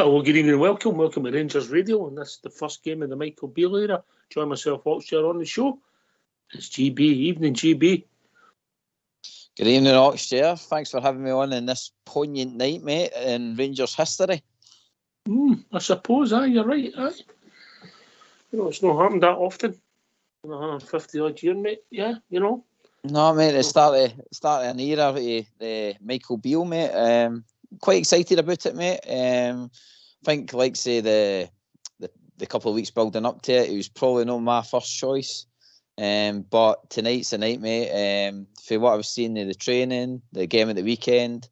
Well, good evening and welcome. Welcome to Rangers Radio, and this is the first game of the Michael Beale era. Join myself, Oxshire, on the show. It's GB. Evening, GB. Good evening, Oxshire. Thanks for having me on in this poignant night, mate, in Rangers history. I suppose, you're right, it's not happened that often. 150 odd year, mate. Yeah, No, mate, it's start of an era with Michael Beale, mate. Quite excited about it, mate. I think, like say, the couple of weeks building up to it was probably not my first choice. But tonight's the night, mate. For what I was seeing in the training, the game at the weekend,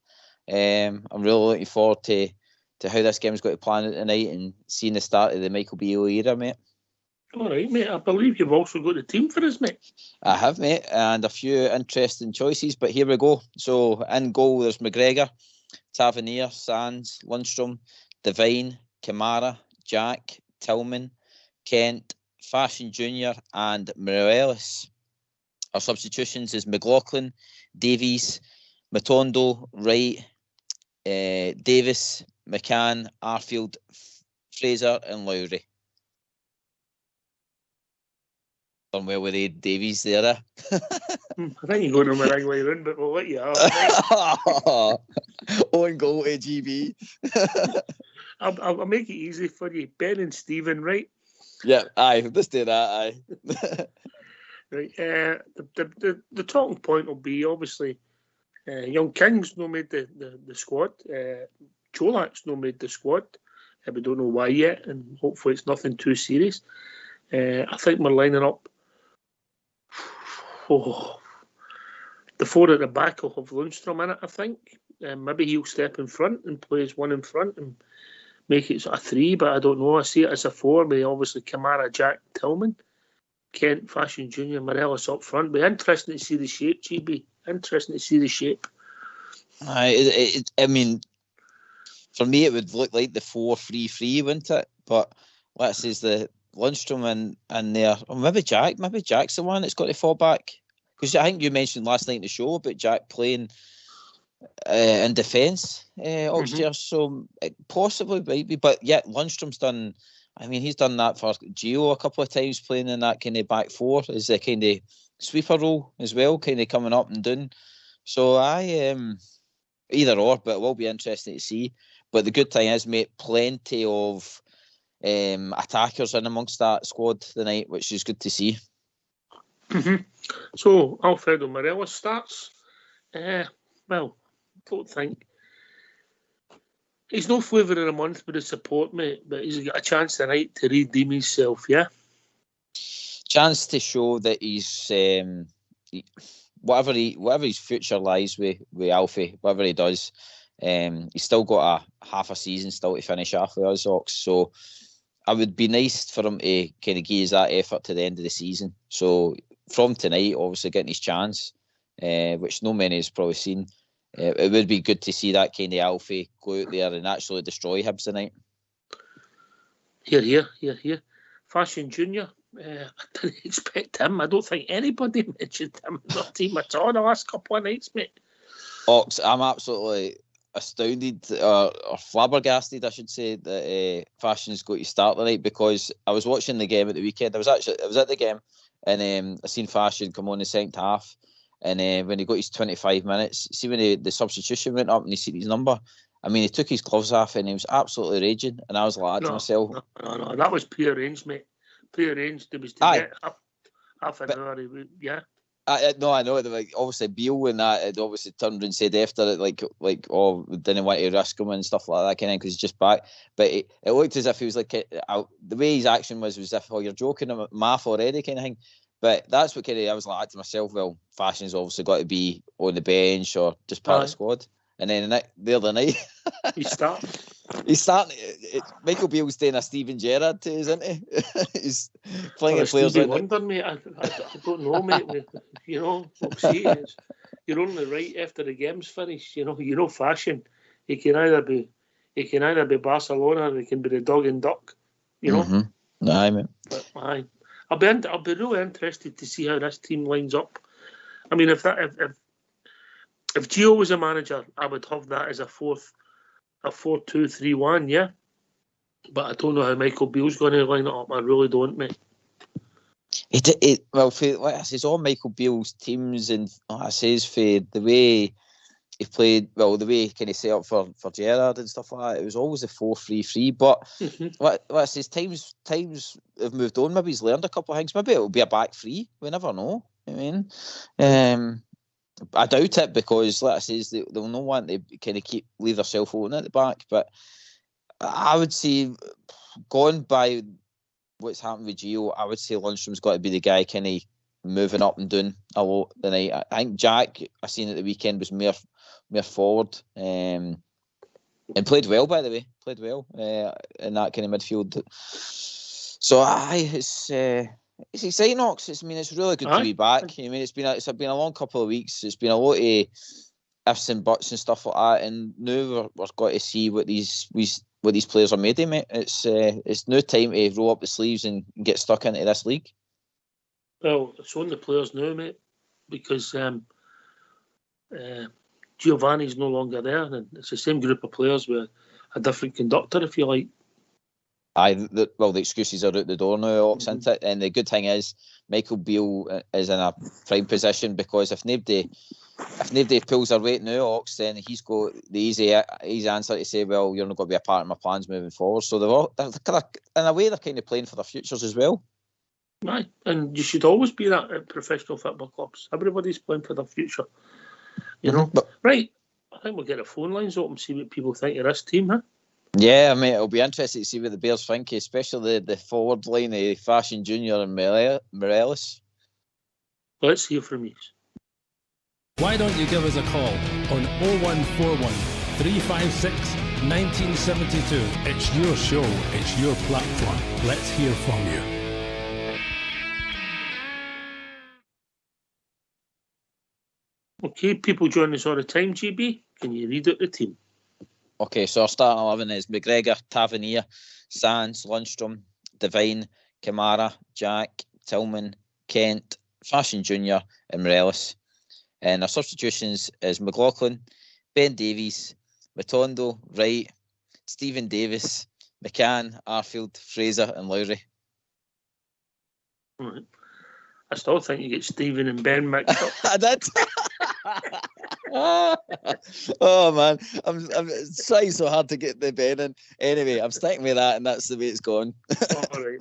I'm really looking forward to how this game's got to plan out tonight and seeing the start of the Michael Beale era, mate. All right, mate. I believe you've also got the team for us, mate. I have, mate, and a few interesting choices, but here we go. So, in goal, there's McGregor, Tavernier, Sands, Lundstrom, Devine, Kamara, Jack, Tillman, Kent, Fashion Jr. and Morelos. Our substitutions is McLaughlin, Davies, Matondo, Wright, Davis, McCann, Arfield, Fraser and Lowry. Done well with Ed Davies there. I think you're going on the right way around, but we'll let you have. On goal to GB. I'll make it easy for you. Ben and Stephen, right? Yeah, aye. Let's do that, aye. Right. The talking point will be obviously Young King's not made the squad. Cholak's not made the squad. We don't know why yet, and hopefully it's nothing too serious. I think we're lining up. The four at the back will have Lundstrom in it, I think. Maybe he'll step in front and play as one in front and make it a three, but I don't know. I see it as a four with obviously Kamara, Jack, Tillman, Kent, Fashion Jr., Morelos up front. But interesting to see the shape, GB. Interesting to see the shape. I mean, for me, it would look like the 4-3-3, wouldn't it? But let's say the Lundstrom in there, or maybe Jack's the one that's got to fall back, because I think you mentioned last night in the show about Jack playing in defence, so it possibly might be, but yeah, Lundstrom's done. I mean, he's done that for Gio a couple of times, playing in that kind of back four as a kind of sweeper role as well, kind of coming up and down. So either or, but it will be interesting to see. But the good thing is, mate, plenty of attackers in amongst that squad tonight, which is good to see. So Alfredo Morelos starts. Well, I don't think he's no flavour of the month with the support, mate, but he's got a chance tonight to redeem himself, yeah? Chance to show that he's whatever his future lies with Alfie, whatever he does, he's still got a half a season still to finish off with us, Ox. So I would be nice for him to kind of give us that effort to the end of the season. So from tonight, obviously getting his chance, which no many has probably seen. It would be good to see that kind of Alfie go out there and actually destroy Hibs tonight. Here. Fashion Jr. I didn't expect him. I don't think anybody mentioned him in their team at all the last couple of nights, mate. Ox, I'm absolutely astounded or flabbergasted, I should say, that Fashion's got to start tonight, because I was watching the game at the weekend. I was at the game, and I seen Fashion come on the second half. And when he got his 25 minutes, see when the substitution went up and he seen his number, I mean, he took his gloves off and he was absolutely raging. And I was like to myself, No, that was prearranged, mate. Prearranged. It was to get up half an hour. Yeah. I know. Like, obviously, Beale and that had obviously turned and said after it, like, oh, we didn't want to risk him and stuff like that, kind of, because he's just back. But it looked as if he was like, the way his action was as if, oh, you're joking, I'm math already, kind of thing. But that's what kind of I was like to myself. Well, Fashion's obviously got to be on the bench or just part of the squad. And then the other night, he's starting. Michael Beale's doing a Steven Gerrard to us, isn't he? He's playing players in London, mate. I don't know, mate. We'll see. You're only right after the game's finished. You know, Fashion. He can either be Barcelona, or he can be the dog and duck. You know. Mm-hmm. Aye, mate. But aye. I'll be really interested to see how this team lines up. I mean, if Gio was a manager, I would have that as a 4-2-3-1. Yeah. But I don't know how Michael Beale's going to line it up. I really don't, mate. Well, for, like I says, all Michael Beale's teams, and like I says, for the way he played, well, the way he kind of set up for Gerrard and stuff like that, it was always a 4-3-3. But like I says, times have moved on. Maybe he's learned a couple of things. Maybe it'll be a back three. We never know. I mean, I doubt it, because, like I says, they'll not want to kind of leave themselves open at the back. But I would say, going by what's happened with Gio, I would say Lundstrom's got to be the guy kind of moving up and doing a lot tonight. I think Jack, I seen at the weekend, was more forward, and played well, by the way. Played well in that kind of midfield. So it's exciting, Ox. It's really good to be back. I mean, it's been a long couple of weeks. It's been a lot of ifs and buts and stuff like that, and now we're going to see what these players are made of, mate. It's no time to roll up the sleeves and get stuck into this league. Well, it's on the players now, mate, because Giovanni's no longer there, and it's the same group of players with a different conductor, if you like. The excuses are out the door now, Ox, isn't it? And the good thing is, Michael Beale is in a prime position, because if nobody pulls their weight now, Ox, then he's got the easy answer to say, well, you're not going to be a part of my plans moving forward. So they're kind of, in a way, they're kind of playing for their futures as well. Right, and you should always be that at professional football clubs. Everybody's playing for their future, you know. Right, I think we'll get the phone lines open and see what people think of this team, huh? Yeah, I mean, it'll be interesting to see what the Bears think, especially the forward line of Fashion Jr. and Morelos. Let's hear from you. Why don't you give us a call on 0141 356 1972. It's your show, it's your platform. Let's hear from you. Okay, people join us all the time, GB. Can you read out the team? Okay, so our starting 11 is McGregor, Tavernier, Sands, Lundstrom, Devine, Kamara, Jack, Tillman, Kent, Fashion Jr. and Morelos. And our substitutions is McLaughlin, Ben Davies, Matondo, Wright, Stephen Davis, McCann, Arfield, Fraser and Lowry. Right. I still think you get Stephen and Ben mixed up. I did. Oh man, I'm trying so hard to get the Ben in. Anyway, I'm sticking with that, and that's the way it's gone. All right.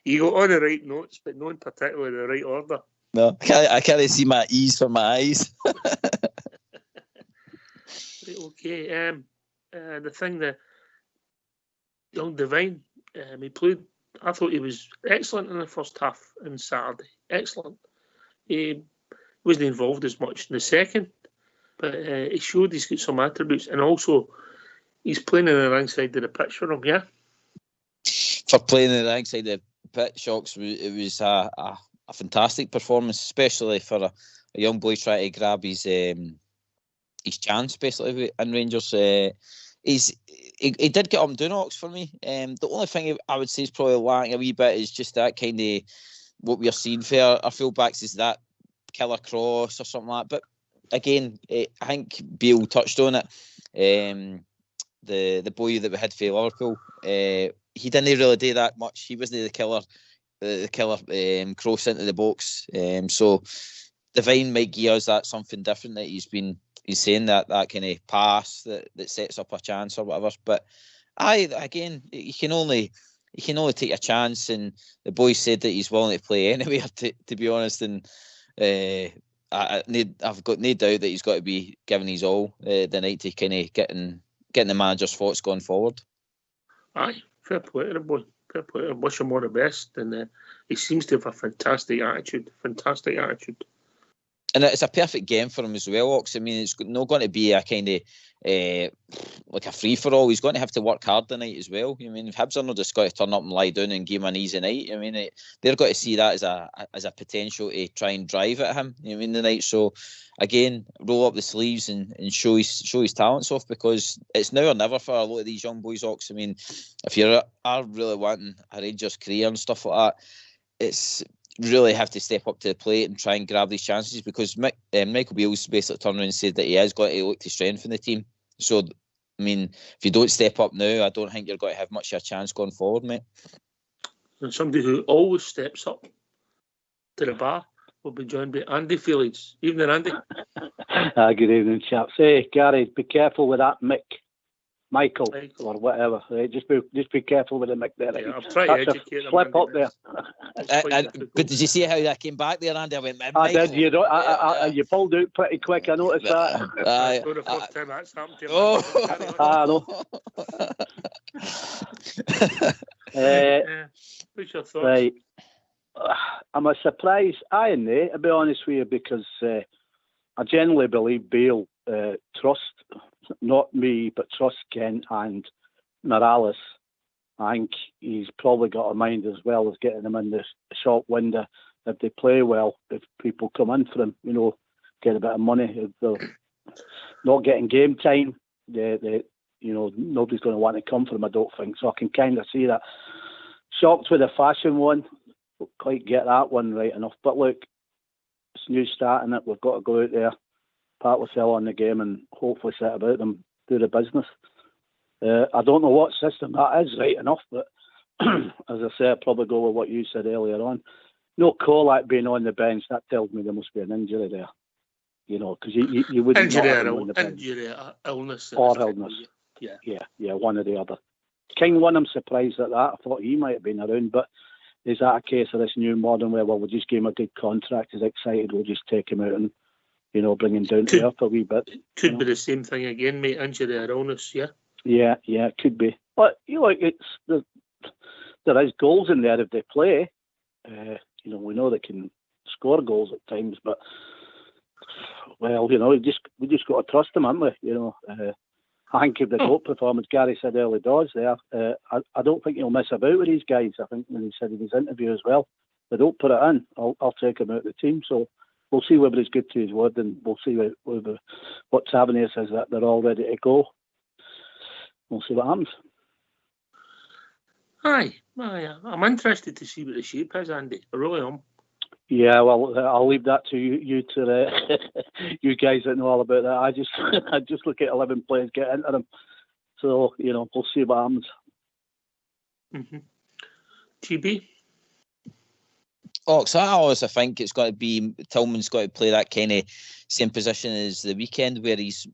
You got all the right notes, but not in particular the right order. No, I can't see my E's for my eyes. Right, okay. The thing that young Devine, he played. I thought he was excellent in the first half on Saturday. Excellent. He wasn't involved as much in the second, but he showed he's got some attributes, and also he's playing in the wrong side of the pitch for him, yeah? For playing in the wrong side of the pitch, it was a fantastic performance, especially for a young boy trying to grab his chance, basically, in Rangers. He did get up and doing Ox for me. The only thing I would say is probably lacking a wee bit is just that kind of what we are seeing for our fullbacks is that killer cross or something like that. But again, I think Beale touched on it. The boy that we had for Liverpool, he didn't really do that much. He wasn't the killer cross into the box. So Devine might give us that something different that he's saying that kind of pass that sets up a chance or whatever. But again, you can only take a chance, and the boy said that he's willing to play anyway, to be honest. And I've got no doubt that he's got to be giving his all the night to kind of getting the manager's thoughts going forward. Aye, fair play to the boy. Fair play to him. Wish him all the best. And he seems to have a fantastic attitude. And it's a perfect game for him as well, Ox. I mean, it's not going to be a kind of like a free-for-all. He's going to have to work hard tonight as well. I mean, if Hibs are not just going to turn up and lie down and give him an easy night, I mean, they're going to see that as a potential to try and drive at him, you know, in the night. So, again, roll up the sleeves and show his talents off, because it's now or never for a lot of these young boys, Ox. I mean, if you are really wanting a Rangers career and stuff like that, it's really have to step up to the plate and try and grab these chances, because Michael Beale's basically turned around and said that he is going to look to strengthen the team. So I mean, if you don't step up now, I don't think you're going to have much of a chance going forward, mate. And somebody who always steps up to the bar will be joined by Andy Felix. Evening, Andy. Good evening, chaps. Hey, Gary, be careful with that Michael, or whatever. Just be careful with the Mick there. Yeah, I'll try to educate them. Slip up there. But did you see how that came back there, Andy? I went, I did. You pulled out pretty quick. I noticed that. That's not the first time that's happened to me. I know. What's your thoughts? Right. I'm a surprise, to be honest with you, because I generally believe Bale trust, not me, but trust Kent and Morales. I think he's probably got a mind as well as getting them in the shop window. If they play well, if people come in for them, get a bit of money. If they're not getting game time, nobody's going to want to come for them, I don't think. So I can kind of see that. Shocked with the fashion one. Don't quite get that one right enough. But look, it's new starting it. We've got to go out there, pat with Phil on the game, and hopefully set about them, do the business. I don't know what system that is right enough, but as I say, I'd probably go with what you said earlier on. No Kolak being on the bench, that tells me there must be an injury there. Because you wouldn't injury or illness. Or illness. Yeah, one or the other. King one, I'm surprised at that. I thought he might have been around, but is that a case of this new modern where, we'll just give him a good contract, he's excited, we'll just take him out and, bring him down to earth a wee bit. Could be the same thing again, mate, injury or illness, yeah? Yeah, it could be. But, there is goals in there if they play. We know they can score goals at times, but, well, we just got to trust them, haven't we? I think if they don't perform, as Gary said early doors there, I don't think he'll mess about with these guys. I think when he said in his interview as well, if they don't put it in, I'll take him out of the team. So we'll see whether he's good to his word, and we'll see what Tavernier says that they're all ready to go. We'll see what happens. Aye, I'm interested to see what the shape is, Andy. I really am. Yeah, well, I'll leave that to you you guys that know all about that. I just look at 11 players, get into them. So, we'll see what happens. Mm-hmm. GB? So I always think it's got to be, Tillman's got to play that kind of same position as the weekend, where he's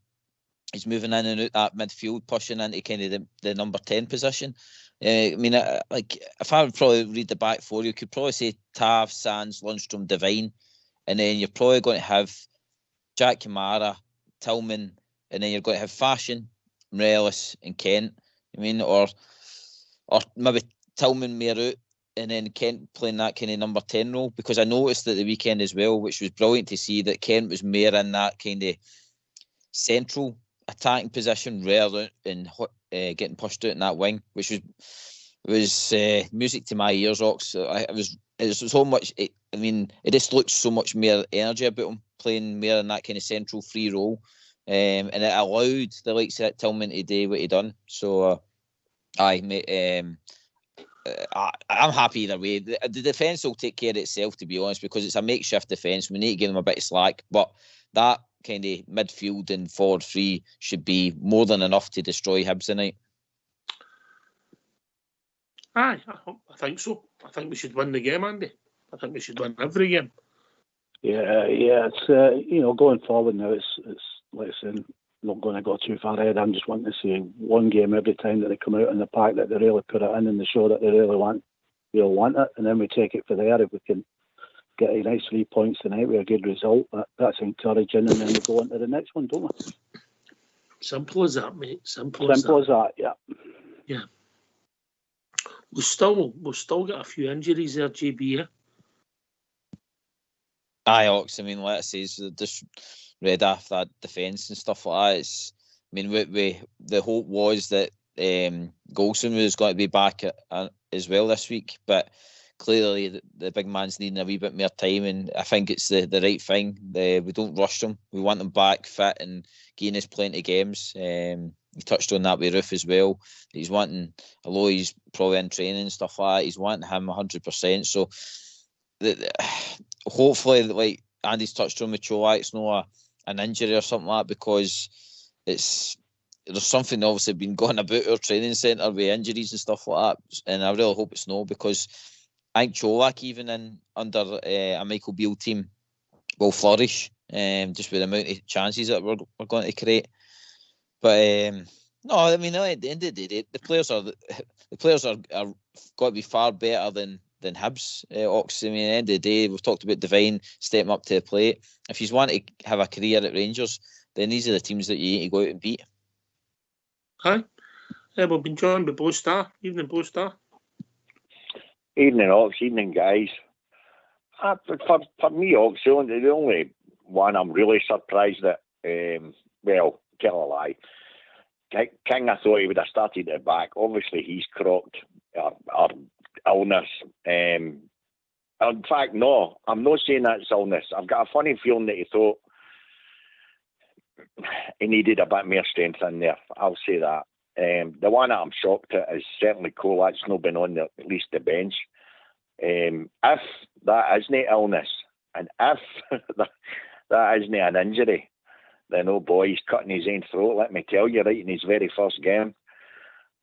moving in and out that midfield, pushing into kind of the number 10 position. If I would probably read the back four, you could probably say Tav, Sands, Lundstrom, Devine, and then you're probably going to have Jack Kamara, Tillman, and then you're going to have Fashion, Morelos, and Kent. Or maybe Tillman more out, and then Kent playing that kind of number 10 role, because I noticed at the weekend as well, which was brilliant to see, that Kent was more in that kind of central attacking position rather than getting pushed out in that wing, which was music to my ears, Ox. It was so much. It just looked so much more energy about him playing more in that kind of central free role, and it allowed the likes of Tillman to do what he done. So, I'm happy either way. The defence will take care of itself, to be honest, because it's a makeshift defence. We need to give them a bit of slack, but that kind of midfield and forward three should be more than enough to destroy Hibs tonight. Aye, I think so. I think we should win the game, Andy. I think we should win every game. Yeah. It's going forward now. It's like I said, not going to go too far ahead. I'm just wanting to see one game every time that they come out in the park, that they really put it in and they show that they really want it, and then we take it for there. If we can get a nice 3 points tonight with a good result, that's encouraging, and then we go on to the next one, don't we? Simple as that, mate. Simple as that. Yeah. We've still got a few injuries there, JB. Yeah? Aye, Ox. Let's say just read off that defence and stuff like that. The hope was that Golson was going to be back as well this week, but clearly the big man's needing a wee bit more time, and I think it's the right thing. We don't rush him. We want him back fit and giving us plenty of games. He touched on that with Roof as well. He's wanting, although he's probably in training and stuff like that, he's wanting him 100%. So hopefully, like Andy's touched on with Cholak, it's not an injury or something like that, because it's there's something obviously been going about our training centre with injuries and stuff like that, and I really hope it's no, because I think Cholak, even under a Michael Beale team, will flourish, just with the amount of chances that we're going to create. But no, I mean, at the end of the day, the players are got to be far better than Hibs. Ox. I mean, at the end of the day, we've talked about Devine stepping up to the plate. If you want to have a career at Rangers, then these are the teams that you need to go out and beat. Hi. We've been joined by Bo Star. Evening, Bo Star. Evening, Ox. Evening, guys. For me, Ox, the only one I'm really surprised at, well, tell a lie. King, I thought he would have started at the back. Obviously, he's crocked our illness. In fact, no, I'm not saying that's illness. I've got a funny feeling that he thought he needed a bit more strength in there. I'll say that. The one that I'm shocked at is certainly Kolak's not been on at least the bench. If that isn't illness, and if that isn't an injury, then oh boy, he's cutting his own throat, let me tell you, right in his very first game.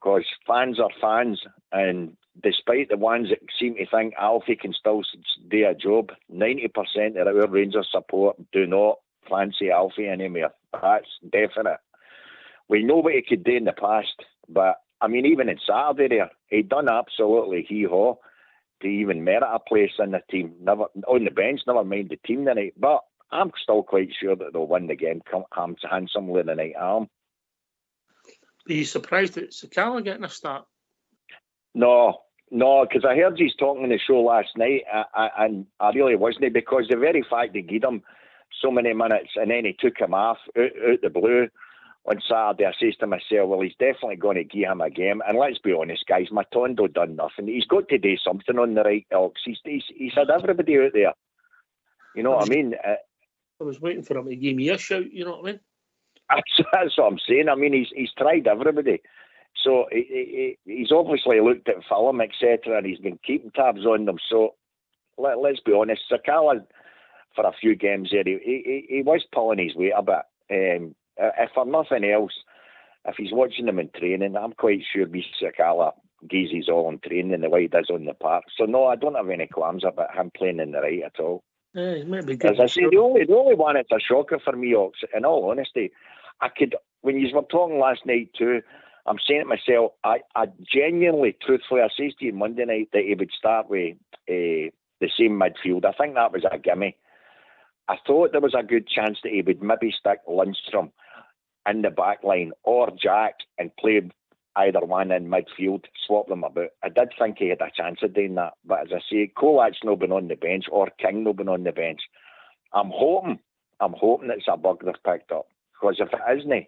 Because fans are fans, and despite the ones that seem to think Alfie can still do a job, 90% of our Rangers support do not fancy Alfie anymore. That's definite. We know what he could do in the past, but I mean, even in Saturday there, he done absolutely hee-haw to even merit a place in the team. Never on the bench, never mind the team tonight. But I'm still quite sure that they'll win the game handsomely tonight. Are you surprised at Sakala getting a start? No, because I heard he's talking on the show last night, and I really wasn't, because the very fact they gave him so many minutes and then he took him off out the blue on Saturday, I says to myself, well, he's definitely going to give him a game. And let's be honest, guys, Matondo done nothing. He's got to do something on the right, Elks. He's had everybody out there. You know what I mean? I was waiting for him to give me a shout, you know what I mean? That's what I'm saying. I mean, he's tried everybody. So he's obviously looked at film, etc., and he's been keeping tabs on them. So let's be honest, Sakala, for a few games there, he was pulling his weight a bit. If for nothing else, if he's watching them in training, I'm quite sure Sakala gives his all in training the way he does on the park. So no, I don't have any qualms about him playing in the right at all. He might be good. As I say, the only one that's a shocker for me, Ox, in all honesty, when you were talking last night too, I'm saying to myself, I genuinely, truthfully, I says to you Monday night that he would start with the same midfield. I think that was a gimme. I thought there was a good chance that he would maybe stick Lundstrom in the back line or Jack and play either one in midfield, swap them about. I did think he had a chance of doing that. But as I say, Kolak's not been on the bench or King not been on the bench. I'm hoping it's a bug they've picked up. Because if it isn't,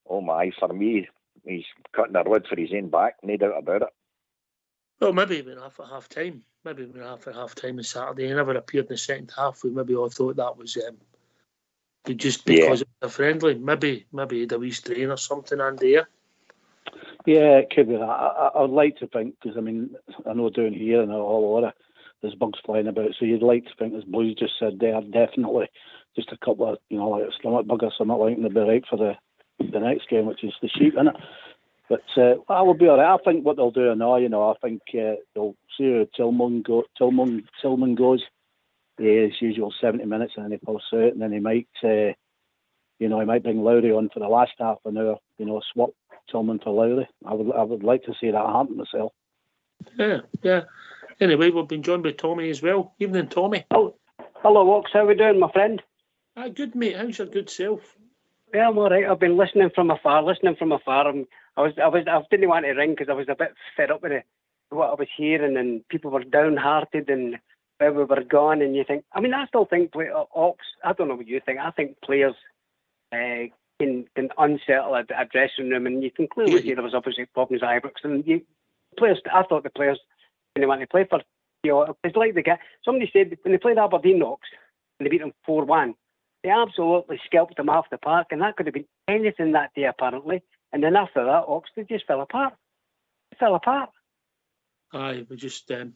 oh my, for me, he's cutting a rod for his own back, no doubt about it. Well, maybe he went off at half time. Maybe he went off at half time on Saturday. He never appeared in the second half. We maybe all thought that was just because it was a friendly. Maybe he had a wee strain or something on there. Yeah, it could be that. I would like to think, because I mean, I know down here and all over, there's bugs flying about, so you'd like to think, as Blues just said, they are definitely just a couple of, like a stomach bug or something like that, and they'll be right for the next game, which is the Sheep, innit? But I will be all right. I think what they'll do now, I think they'll see how Tillman goes. His usual 70 minutes, and then he pulls out, and then he might, he might bring Lowry on for the last half an hour. Swap Tillman for Lowry. I would like to see that happen myself. Yeah. Anyway, we've been joined by Tommy as well. Evening, Tommy. Oh, hello, Ox. How are we doing, my friend? Good, mate. How's your good self? Yeah, I'm all right. I've been listening from afar. I didn't want to ring because I was a bit fed up with what I was hearing, and people were downhearted and where we were gone. And you think, I still think Ox. I don't know what you think. I think players can unsettle a dressing room, and you can clearly see there was obviously problems at Ibrox. And I thought the players didn't want to play for. It's like the guy. Somebody said when they played Aberdeen, Ox, and they beat them 4-1. They absolutely scalped them off the park, and that could have been anything that day, apparently. And then after that, Ox, they just fell apart. Aye, we just, we've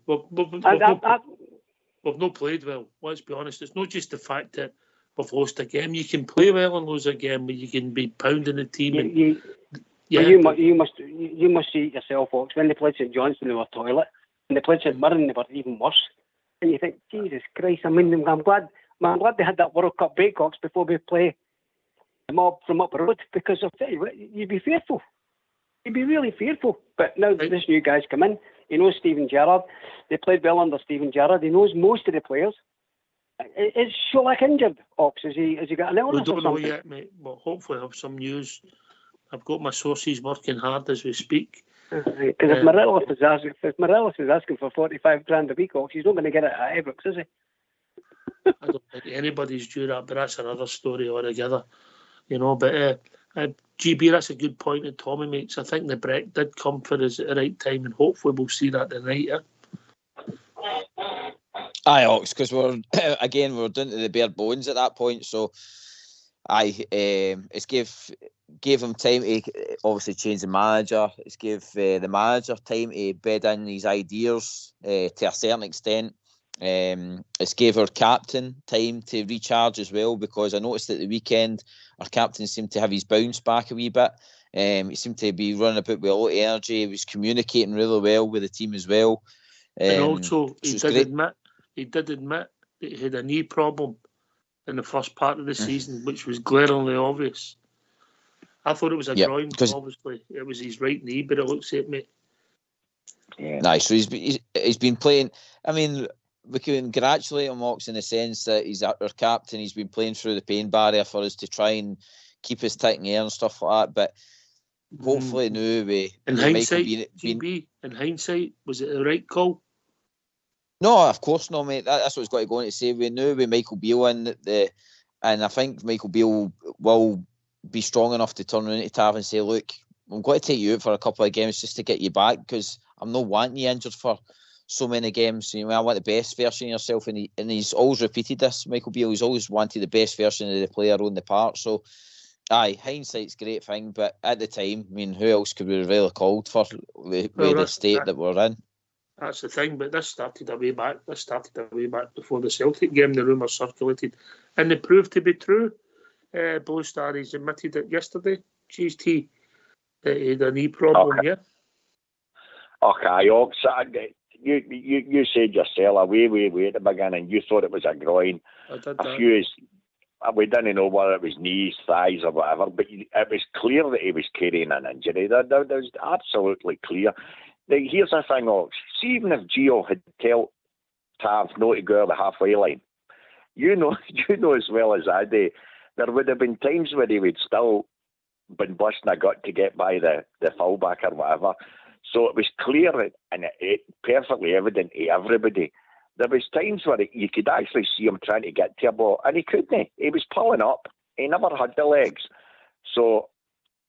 not played well. Let's be honest. It's not just the fact that we've lost a game. You can play well and lose a game, but you can be pounding the team. You must see it yourself, Ox. When they played St Johnstone, they were toilet. When they played St Mirren, they were even worse. And you think, Jesus Christ! I mean, I'm glad they had that World Cup break, Ox, before we play them up from up the road. Because I'll tell you what, you'd be fearful. You'd be really fearful. But now this new guy's come in. He knows Steven Gerrard. They played well under Steven Gerrard. He knows most of the players. Is Sholak injured, Ox? Has he got an illness? We don't know yet, mate. But hopefully, have some news. I've got my sources working hard as we speak. Because if Morelos is asking for 45 grand a week, Ox, he's not going to get it at Ibrox, is he? I don't think anybody's due that, but that's another story altogether. But GB, that's a good point that Tommy makes. I think the break did come for us at the right time, and hopefully we'll see that tonight. Aye, Ox, because we're down to the bare bones at that point. So, it's gave him time to obviously change the manager. It's gave the manager time to bed in his ideas to a certain extent. It's gave our captain time to recharge as well, because I noticed at the weekend our captain seemed to have his bounce back a wee bit. He seemed to be running about with a lot of energy. He was communicating really well with the team as well. And also, he did admit that he had a knee problem in the first part of the season, which was glaringly obvious. I thought it was a groin, obviously. It was his right knee, but it looks at me. Yeah. Nice. So he's been playing. I mean, we can congratulate him, Ox, in the sense that he's our captain. He's been playing through the pain barrier for us to try and keep us tight in air and stuff like that. But hopefully now in hindsight, was it the right call? No, of course not, mate. That's what I was going to go on to say. We knew with Michael Beale and I think Michael Beale will be strong enough to turn around to Tav and say, look, I'm going to take you out for a couple of games just to get you back, because I'm not wanting you injured for so many games. I want the best version of yourself, and he's always repeated this, Michael Beale. He's always wanted the best version of the player on the part. So, hindsight's a great thing, but at the time, I mean, who else could we really called for the state that we're in? That's the thing, but this started a way back before the Celtic game. The rumours circulated, and they proved to be true. Blue Star, he's admitted it yesterday. GT, that he had a knee problem. Okay, Ox, you said yourself way at the beginning. You thought it was a groin. We didn't know whether it was knees, thighs, or whatever, but it was clear that he was carrying an injury. That was absolutely clear. Here's the thing, Ox. See, even if Gio had told Tav not to go over the halfway line, you know as well as I do, there would have been times where he would still been busting a gut to get by the fullback or whatever. So it was clear and it perfectly evident to everybody. There was times where you could actually see him trying to get to a ball, and he couldn't. He was pulling up. He never had the legs. So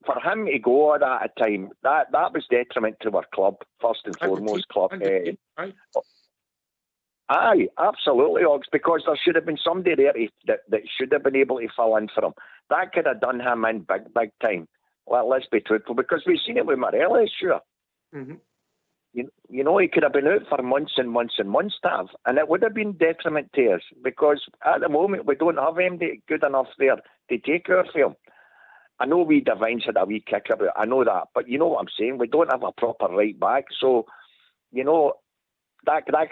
for him to go at that time, that was detriment to our club, first and foremost. Aye, absolutely, Ox, because there should have been somebody there that should have been able to fill in for him. That could have done him in big time. Well, let's be truthful, because we've seen it with Morelos, sure. Mm-hmm. He could have been out for months and months and months, Tav, and it would have been detriment to us, because at the moment we don't have anybody good enough there to take our film. I know Devines had a wee kick about, I know that, but you know what I'm saying? We don't have a proper right back, so that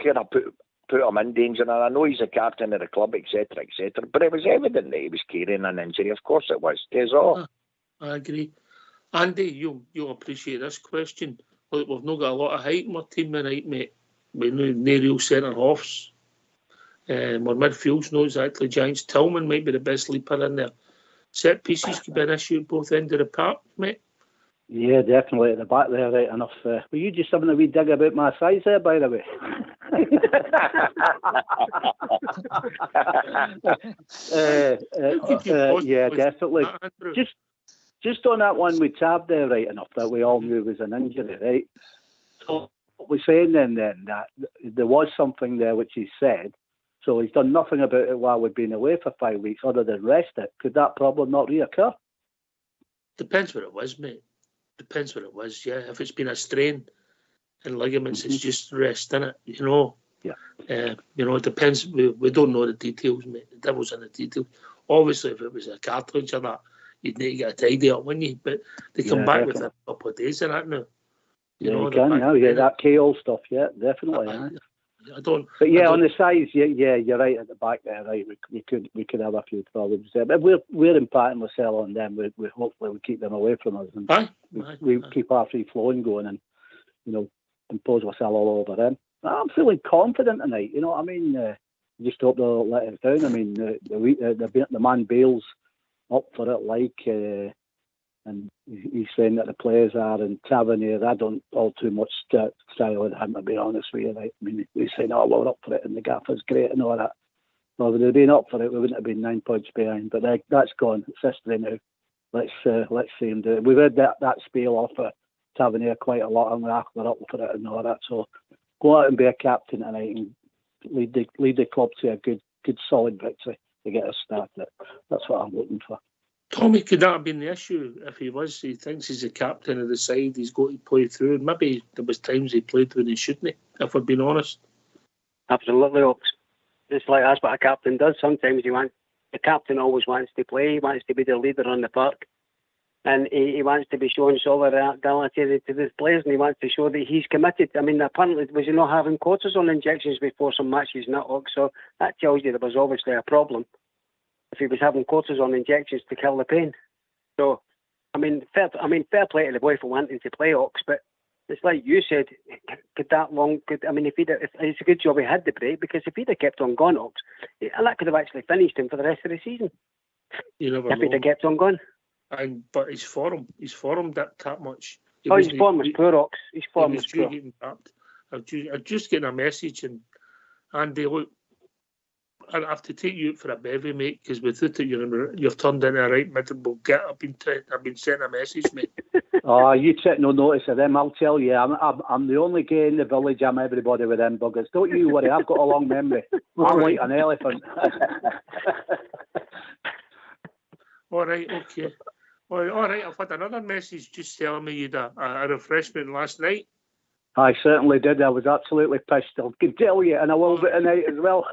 could have put him in danger, and I know he's a captain of the club, etc., but it was evident that he was carrying an injury. Of course it was. I agree. Andy, you'll appreciate this question. Look, we've not got a lot of height in our team tonight, mate. We've no real centre-halves. Our midfield's not exactly giants. Tillman might be the best leaper in there. Set pieces could be an issue at both ends of the park, mate. Yeah, definitely at the back there, right enough. Were you just having a wee dig about my size there, by the way? Yeah, definitely. Just on that one with Tab there, right enough, that we all knew was an injury, right? So what we're saying then that there was something there which he said, so he's done nothing about it while we've been away for 5 weeks other than rest it. Could that problem not reoccur? Depends what it was, mate. Depends what it was, yeah. If it's been a strain in ligaments, it's just rest, innit? Yeah. It depends. We don't know the details, mate. The devil's in the details. Obviously, if it was a cartridge or that, you'd need to get a tidy up, wouldn't you? But they come back definitely. with a couple of days of that now. You can now. Yeah, that KO stuff. Yeah, definitely. I don't. But yeah, on the sides, yeah, you're right at the back there. Right, we could have a few problems there. But we're imparting Marcelo on them. We hopefully we keep them away from us, and we keep our free flowing going, and impose Marcelo all over them. I'm feeling confident tonight. You know what I mean? Just hope they'll let us down. I mean, the man Bale's up for it, and he's saying that the players are, and Tavernier, I don't all too much style with him, to be honest with you. Right? I mean, he's saying, oh, we're up for it, and the gaffer's great and all that. Well, if they'd been up for it, we wouldn't have been 9 points behind. But that's gone. It's history now. Let's see him do it. We've had that spiel off of Tavernier quite a lot, and we're up for it and all that. So go out and be a captain tonight and lead the club to a good solid victory to get us started. That's what I'm looking for. Tommy, could that have been the issue if he thinks he's the captain of the side, he's got to play through, and maybe there was times he played when he shouldn't, if we're being honest? Absolutely, Oaks. It's like that's what a captain does. Sometimes the captain always wants to play, he wants to be the leader on the park, and he wants to be showing solidarity to his players, and he wants to show that he's committed. I mean, apparently, was he not having cortisone injections before some matches, not Oaks? So that tells you there was obviously a problem if he was having cortisone injections to kill the pain. So, I mean, fair play to the boy for wanting to play Oaks, but it's like you said, I mean, if it's a good job he had the break, because if he'd have kept on going Oaks, that could have actually finished him for the rest of the season. You never know. If he'd have kept on going. But his form that much. His form was poor, Oaks. His form was poor. I'm just getting a message, and Andy, look, I have to take you out for a bevy, mate, because without it, you've turned into a right miserable git. I've been sent a message, mate. Oh, you take no notice of them. I'll tell you, I'm the only gay in the village. I'm everybody with them buggers. Don't you worry. I've got a long memory. I'm like an elephant. All right, okay. All right. I've had another message just telling me you had a refreshment last night. I certainly did. I was absolutely pissed. I can tell you, and a little bit tonight as well.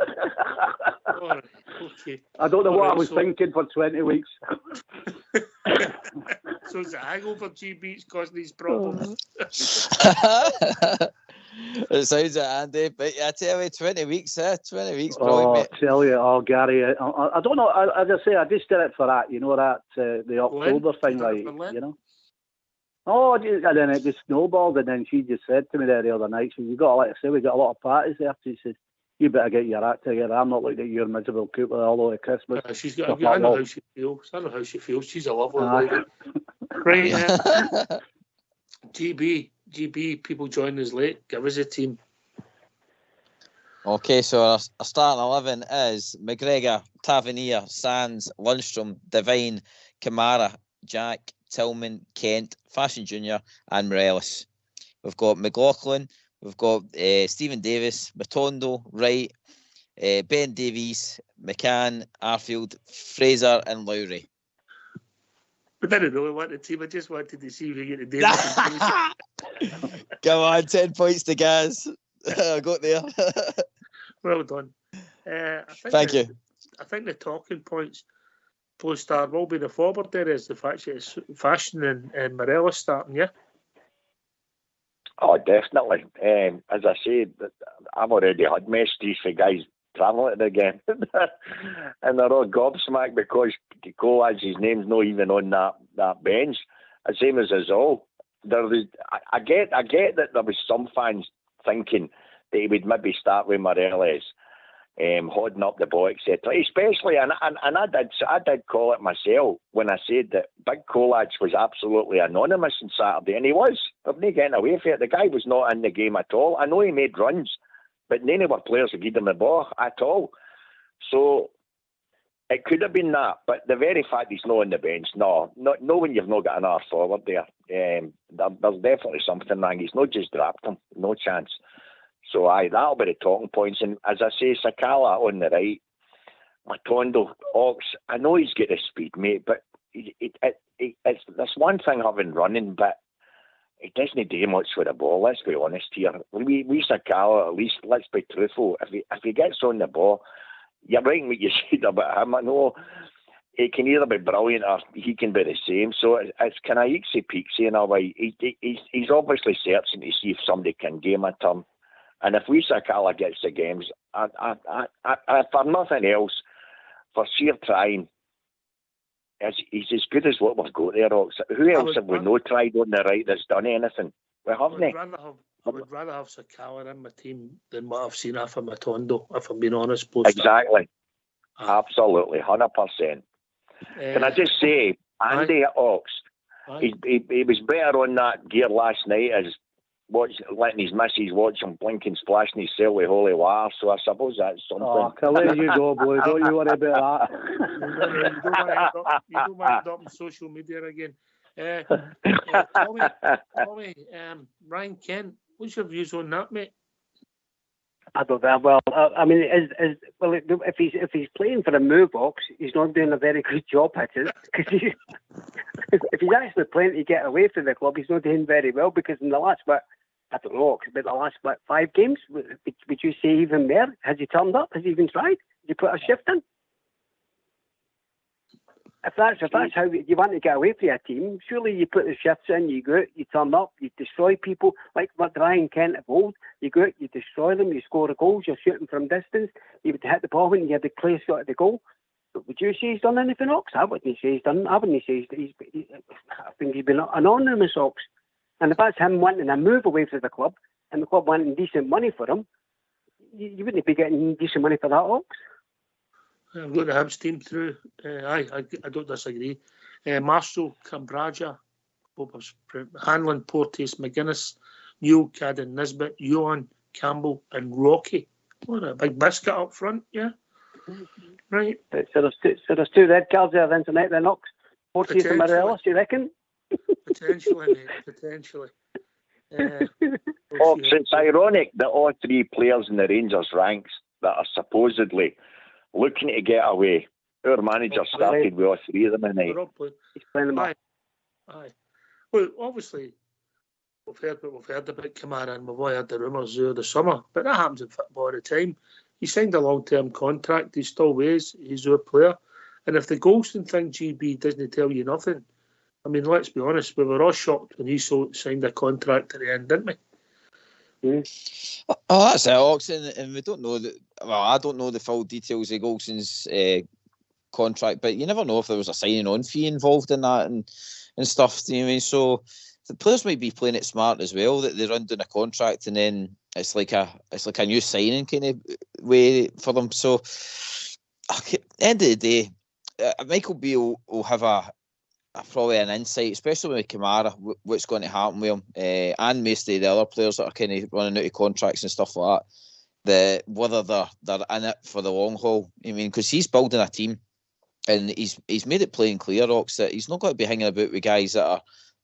All right, okay. I don't know what I was thinking for 20 weeks. So it's a hangover, GB, it's causing these problems. It sounds like Andy, but I tell you, 20 weeks, 20 weeks, brilliant, mate. I tell you, Gary, I don't know, as I say, I just did it for that, you know, that, the October thing, like, you know. Oh, and then it just snowballed, and then she just said to me there the other night, she said, we got a lot of parties there. She said, you better get your act together. I'm not looking at your miserable Cooper all the way to Christmas. She's got. I know how she feels. She's a lovely lady. Right. GB, people join us late. Give us a team. Okay, so our starting 11 is McGregor, Tavernier, Sands, Lundstrom, Devine, Kamara, Jack, Tillman, Kent, Fashion Jr. and Morelos. We've got McLaughlin, we've got Stephen Davis, Matondo, Wright, Ben Davies, McCann, Arfield, Fraser and Lowry. I didn't really want the team. I just wanted to see if we get the Davis. Come on, 10 points to Gaz. I got there. Well done. Thank you. I think the talking points post-start will be the forward there is the fact that it's Fashion and Morelos starting, yeah? Oh, definitely. As I said, I've already had messages for guys travelling again. And they're all gobsmacked because his name's not even on that bench. The same as us all. I get that there was some fans thinking that he would maybe start with Morelos, holding up the ball, etc. Especially, and I did call it myself when I said that Big Kolach was absolutely anonymous on Saturday, and he was. I'm not getting away from it. The guy was not in the game at all. I know he made runs, but none of our players would give him the ball at all. So it could have been that, but the very fact he's not on the bench, no when you've not got an R forward there, there's definitely something wrong. He's not just dropped him, no chance. So that'll be the talking points. And as I say, Sakala on the right, Matondo, Ox, I know he's got the speed, mate, but it's one thing having running, but it doesn't do much with the ball, let's be honest here. We Sakala, at least, let's be truthful, if he gets on the ball, you're right what you said about him. I know He can either be brilliant or he can be the same. So it's kind of easy-peasy in a way. He's obviously searching to see if somebody can give him a turn. And if we Sakala gets the games, for nothing else, for sheer trying, he's as good as what we've got there, Ox. Who else have we not tried on the right that's done anything? We haven't. I would rather have Sakala in my team than what I've seen off of Matondo, if I'm being honest. Exactly. Absolutely, 100%. Can I just say, Andy Ox, he was better on that gear last night as letting his missus watch him blinking splashing his cell with holy water, so I suppose that's something. Oh, there you go, boy. Don't you worry about that. You don't want to up on social media again. Tommy, Ryan Kent, what's your views on that, mate? I don't know. Well, I mean, if he's playing for a move box, he's not doing a very good job at it. Because if he's actually playing to get away from the club, he's not doing very well. Because in the last, I don't know, about the last 5 games, would you say even there? Has he turned up? Has he even tried? Has he put a shift in? If that's how you want to get away from your team, surely you put the shifts in, you go out, you turn up, you destroy people, like what Ryan Kent of old. You go out, you destroy them, you score the goals, you're shooting from distance, you would hit the ball when you had the clear shot at the goal. But would you say he's done anything, Ox? I wouldn't say he's done. I wouldn't say I think he's been anonymous, Ox. And if that's him wanting a move away from the club, and the club wanting decent money for him, you wouldn't be getting decent money for that, Ox. I've got the Hibs team through. I don't disagree. Marshall, Cambraja, Hanlon, Porteous, McGuinness, Newell, Cadden, Nisbet, Johan, Campbell, and Rocky. What a big biscuit up front, yeah. Right. So there's 2 red cards there then tonight, then, Ox. Porteous and Morelos, you reckon? Potentially, mate. Potentially. It's ironic that all 3 players in the Rangers ranks that are supposedly looking to get away, our manager started with all 3 of them tonight. He's playing them up. Aye. Well, obviously, we've heard what we've heard about Kamara, and we've all heard the rumours over the summer, but that happens in football all the time. He signed a long-term contract, he still weighs, he's our player. And if the Golston thing, GB, doesn't tell you nothing, I mean, let's be honest, we were all shocked when he signed a contract at the end, didn't we? Oh, that's it, Ox, and we don't know I don't know the full details of Golson's contract, but you never know if there was a signing-on fee involved in that and stuff. You know what I mean? So the players might be playing it smart as well, that they run down a contract and then it's like a new signing kind of way for them. So at the end of the day, Michael Beale will have probably an insight, especially with Kamara, what's going to happen with him, and most of the other players that are kind of running out of contracts and stuff like that, whether they're in it for the long haul. I mean, because he's building a team, and he's made it plain clear, Ox, that he's not going to be hanging about with guys that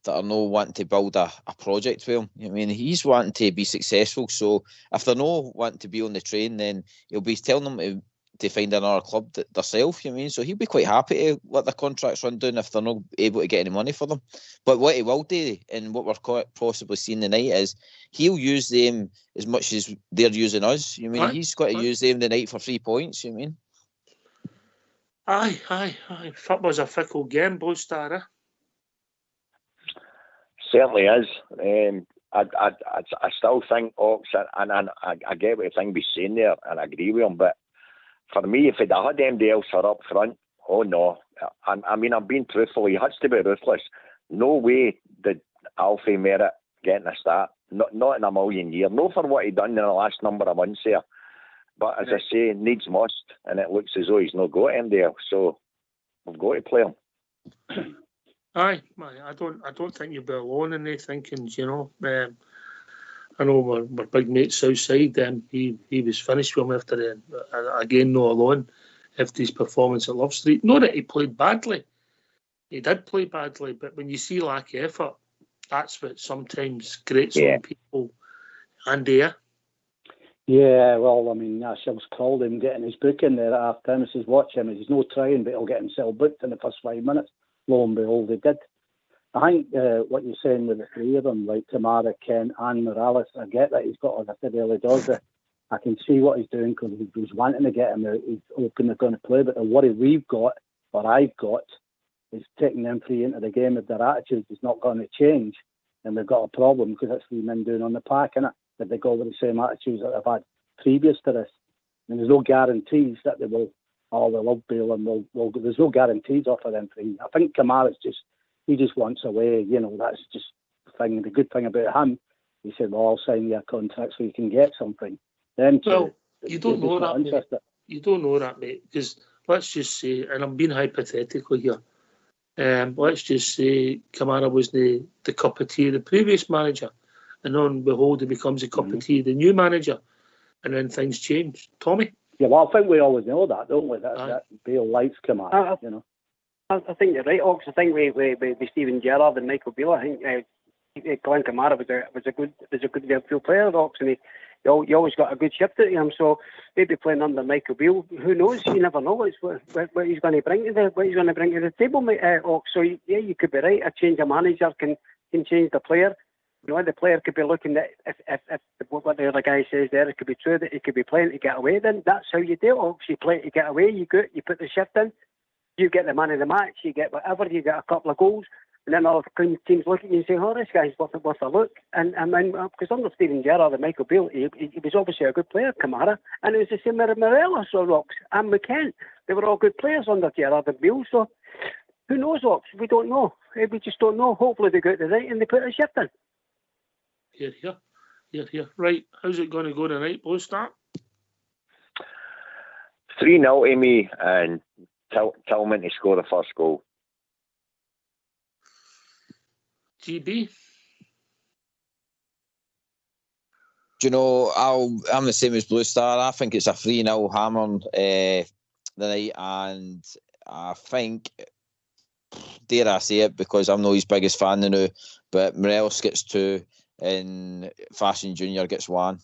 are not wanting to build a project with him. I mean, he's wanting to be successful, so if they're not wanting to be on the train, then he'll be telling them to find another club themselves, you know what I mean? So he'll be quite happy to let the contracts run down if they're not able to get any money for them. But what he will do, and what we're quite possibly seeing tonight, is he'll use them as much as they're using us. You know what I mean? He's got to use them tonight for 3 points, you know what I mean? Aye. Football's a fickle game, Blue Star, eh? Certainly is. I still think Ox, and I get what the thing he's saying there, and I agree with him, but for me, if he'd had MD else up front, oh no. I mean, I'm being truthful. He has to be ruthless. No way did Alfie merit getting a start. Not in a million years. No for what he done in the last number of months here. But as I say, needs must, and it looks as though he's not got MD else. So we've got to play him. Aye, I don't think you'll be alone in the thinkings, you know. I know we're big mates outside. He was finished with him after the again, no alone after his performance at Love Street. Not that he played badly. He did play badly, but when you see lack of effort, that's what sometimes grates on people. And Yeah, well, I mean, Shills called him getting his book in there at half time. He says, watch him. He's no trying, but he'll get himself booked in the first 5 minutes. Lo and behold, he did. I think what you're saying with the 3 of them, like Kamara, Kent, and Morales, I get that he's got a really does it. I can see what he's doing because he's wanting to get him out. He's hoping they're going to play, but the worry we've got or I've got, is taking them three into the game if their attitude is not going to change, and we've got a problem because that's 3 men doing on the pack, innit? If they go with the same attitudes that they've had previous to this. And there's no guarantees that they will, they love Bale and will there's no guarantees off of them three. I think Kamara's he just wants away, that's just the thing. The good thing about him, he said, well, I'll sign you a contract so you can get something. You don't know that, mate. You don't know that, mate, because let's just say, and I'm being hypothetical here, let's just say Kamara was the cup of tea of the previous manager, and on behold, he becomes a cup of tea of the new manager, and then things change. Tommy? Yeah, well, I think we always know that, don't we? That Bale likes Kamara, I think you're right, Ox. I think with Steven Gerrard and Michael Beale, I think Glenn Kamara was a good midfield player, Ox, and you always got a good shift out of him. So maybe playing under Michael Beale, who knows? You never know what he's going to bring to the table, Ox. So yeah, you could be right. A change of manager can change the player. The player could be looking at if what the other guy says there, it could be true that he could be playing to get away. Then that's how you do it, Ox. You play to get away. You go, you put the shift in. You get the man of the match, you get whatever, you get a couple of goals, and then other teams look at you and say, this guy's worth a look. And because under Steven Gerrard and Michael Beale, he was obviously a good player, Kamara, and it was the same with Morelos or Rocks and McKenna. They were all good players under Gerrard and Beale, so who knows, Rocks? We don't know. We just don't know. Hopefully they go to the right and they put a shift in. Here. Right, how's it going to go tonight, boys? Start 3-0 to me, and Tillman to score the first goal. GB? Do you know, I'm the same as Blue Star. I think it's a 3-0 hammer tonight, and I think, dare I say it, because I'm not his biggest fan now, but Morelos gets 2 and Fashion Junior gets 1.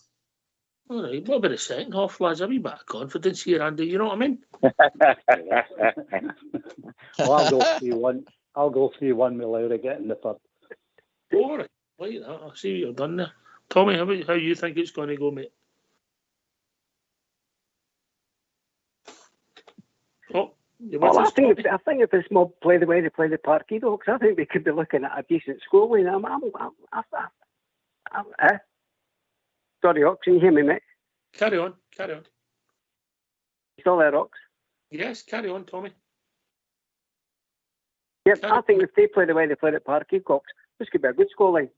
All right, what about the second half, lads? A wee bit of confidence here, Andy, you know what I mean? Well, I'll go 3-1. I'll go 3-1 with Laura getting the third. All right, like that. I see what you've done there. Tommy, how you think it's going to go, mate? I think if it's mob play the way they play the Parky Dogs, I think they could be looking at a decent scoreline. Sorry, Ox, can you hear me, mate? Carry on. You still there, Ox? Yes, carry on, Tommy. Yep, I think if they play the way they played at Parky Dogs, this could be a good scoreline.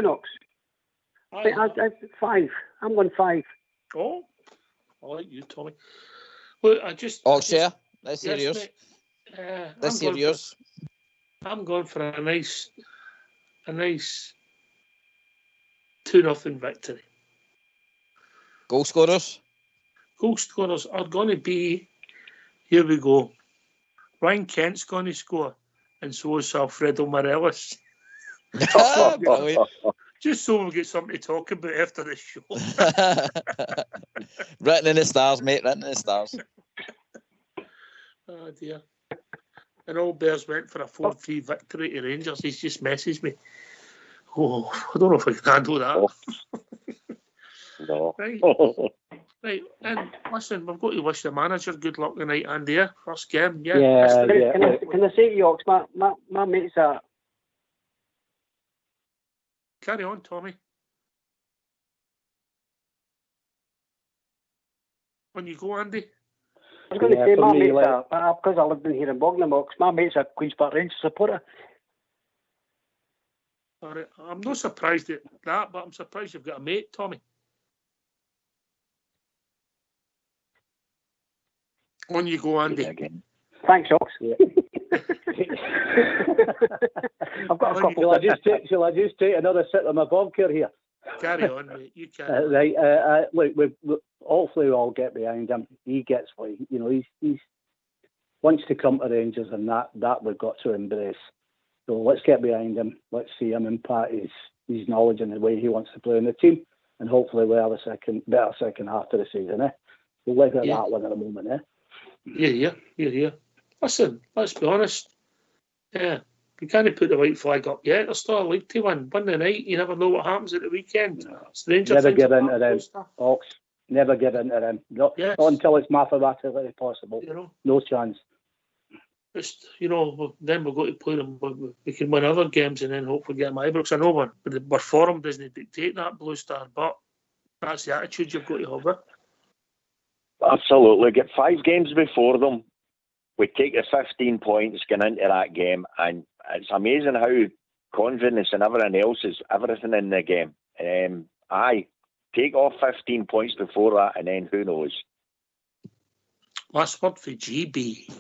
Ox. I 5. I'm going 5. Oh, I like you, Tommy. Look, Ox, yeah. Let's hear yours. Let's hear yours. I'm going for a nice 2-0 victory. Goal scorers? Goal scorers are going to be, here we go, Ryan Kent's going to score, and so is Alfredo Morelos. Just so we'll get something to talk about after the show. Written in the stars, mate, written in the stars. Oh dear. And all Bears went for a 4-3 victory to Rangers. He's just messaged me. Oh, I don't know if I can handle that. No. Right, and listen, we've got to wish the manager good luck tonight, Andy. First game, Can I say to you, Ox, my mate's a... Carry on, Tommy. When you go, Andy. I was going to say, my mate's because I lived in here in Bognor, Ox, my mate's a Queen's Park Rangers supporter. All right. I'm not surprised at that, but I'm surprised you've got a mate, Tommy. On you go, Andy. Again. Thanks, Ox. Yeah. I've got a couple. Shall I just take another sip of my vodka here? Carry on, mate. You carry on. Right. Look, hopefully we all get behind him. He gets he's wants to come to Rangers, and that we've got to embrace. So let's get behind him. Let's see him impact his knowledge and the way he wants to play in the team, and hopefully we'll have a better second half of the season. We'll leave it at that one at the moment. Yeah. Listen, let's be honest. Yeah, we can't put the white flag up yet. There's still a league to win. Win the night, you never know what happens at the weekend. Never give in to them, Ox. Never give in to them. Not until it's mathematically possible. No chance. it's, then we've got to play them, but we can win other games and then hopefully get them at Ibrox. I know our form doesn't dictate that, Blue Star, but that's the attitude you've got to have. Absolutely. Get 5 games before them. We take the 15 points going into that game, and it's amazing how confidence and everything else is everything in the game. Take off 15 points before that, and then who knows? Last word for GB.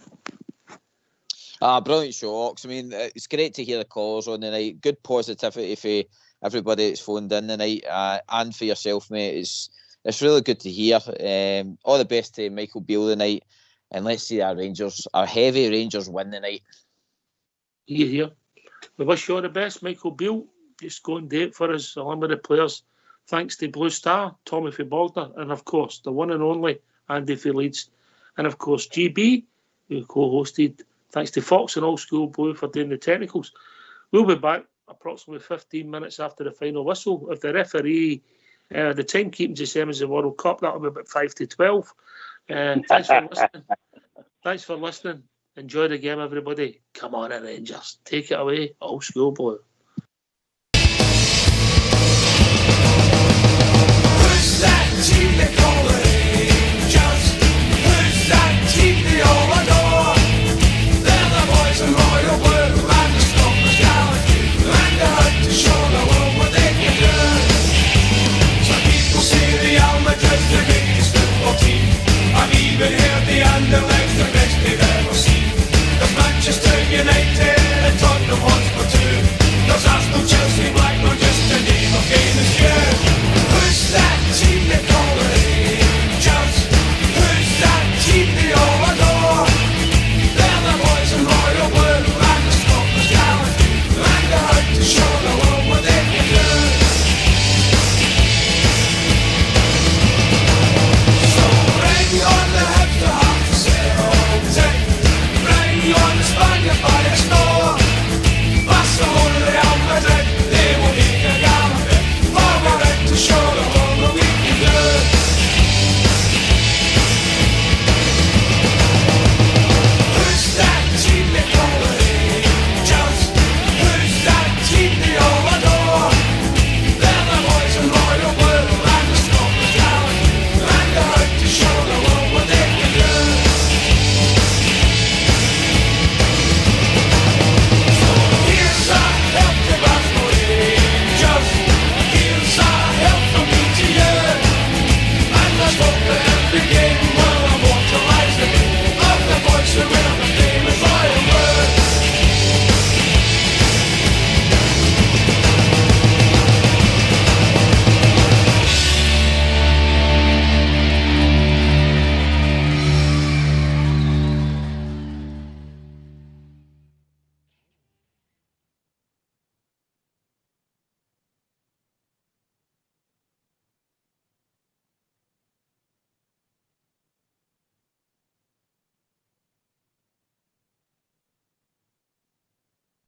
Brilliant show, Ox. I mean, it's great to hear the calls on the night. Good positivity for everybody that's phoned in the night, and for yourself, mate. It's really good to hear. All the best to Michael Beale tonight, and let's see our heavy Rangers win the night. Here. We wish you all the best, Michael Beale. Just go and do it for us, along with the players. Thanks to Blue Star, Tommy for Boulder, and of course, the one and only Andy for Leeds. And of course, GB, who co-hosted. Thanks to Fox and Old School Blue for doing the technicals. We'll be back approximately 15 minutes after the final whistle. If the referee, the timekeeping's the same as the World Cup, that'll be about 5 to 12. Thanks for listening. Thanks for listening. Enjoy the game, everybody. Come on, Rangers. Take it away, Old School Blue. Push that team, they call it